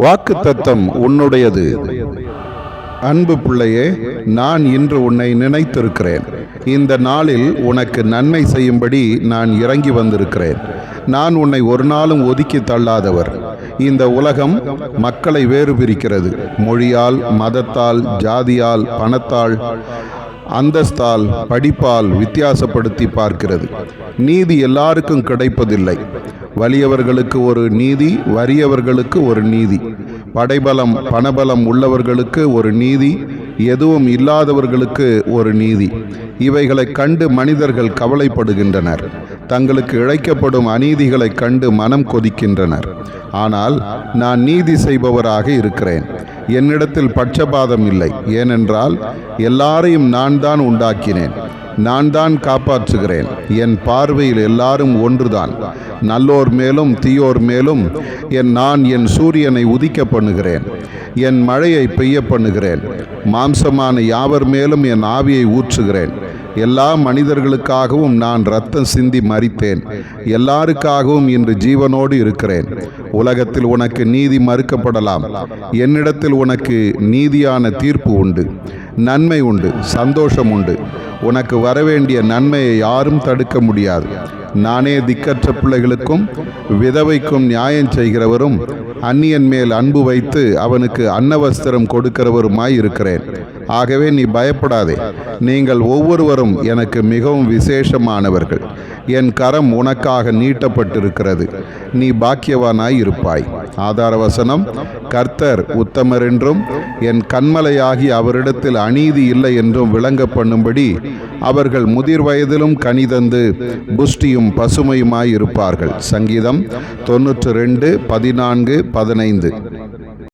வாக்குத்தத்தம் உன்னுடையது. அன்பு பிள்ளையே, நான் இன்று உன்னை நினைத்திருக்கிறேன். இந்த நாளில் உனக்கு நன்மை செய்யும்படி நான் இறங்கி வந்திருக்கிறேன். நான் உன்னை ஒரு நாளும் ஒதுக்கி தள்ளாதவர். இந்த உலகம் மக்களை வேறு பிரிக்கிறது. மொழியால், மதத்தால், ஜாதியால், பணத்தால், அந்தஸ்தால், படிப்பால் வித்தியாசப்படுத்தி பார்க்கிறது. நீதி எல்லாருக்கும் கிடைப்பதில்லை. வலியவர்களுக்கு ஒரு நீதி, வறியவர்களுக்கு ஒரு நீதி, படைபலம் பணபலம் உள்ளவர்களுக்கு ஒரு நீதி, எதுவும் இல்லாதவர்களுக்கு ஒரு நீதி. இவைகளை கண்டு மனிதர்கள் கவலைப்படுகின்றனர். தங்களுக்கு இழைக்கப்படும் அநீதிகளை கண்டு மனம் கொதிக்கின்றனர். ஆனால் நான் நீதி செய்பவராக இருக்கிறேன். என்னிடத்தில் பட்சபாதம் இல்லை. ஏனென்றால் எல்லாரையும் நான் தான் உண்டாக்கினேன், நான் தான் காப்பாற்றுகிறேன். என் பார்வையில் எல்லாரும் ஒன்றுதான். நல்லோர் மேலும் தீயோர் மேலும் நான் என் சூரியனை உதிக்க பண்ணுகிறேன், என் மழையை பெய்ய பண்ணுகிறேன். மாம்சமான யாவர் மேலும் என் ஆவியை ஊற்றுகிறேன். எல்லா மனிதர்களுக்காகவும் நான் இரத்தம் சிந்தி மரித்தேன். எல்லாருக்காகவும் இன்று ஜீவனோடு இருக்கிறேன். உலகத்தில் உனக்கு நீதி மறுக்கப்படலாம். என்னிடத்தில் உனக்கு நீதியான தீர்ப்பு உண்டு, நன்மை உண்டு, சந்தோஷம் உண்டு. உனக்கு வரவேண்டிய நன்மையை யாரும் தடுக்க முடியாது. நானே திக்கற்ற பிள்ளைகளுக்கும் விதவைக்கும் நியாயம் செய்கிறவரும், அந்நியன் மேல் அன்பு வைத்து அவனுக்கு அன்னவஸ்திரம் கொடுக்கிறவருமாய் இருக்கிறேன். ஆகவே நீ பயப்படாதே. நீங்கள் ஒவ்வொருவரும் எனக்கு மிகவும் விசேஷமானவர்கள். என் கரம் உனக்காக நீட்டப்பட்டிருக்கிறது. நீ பாக்கியவானாய் இருப்பாய். ஆதார வசனம்: கர்த்தர் உத்தமர் என்றும் என் கன்மலையாகி அவரிடத்தில் அநீதி இல்லை என்றும் விளங்க பண்ணும்படி அவர்கள் முதிர் வயதிலும் கனிதந்து புஷ்டியும் பசுமையுமாய் இருப்பார்கள். சங்கீதம் 92:14-15.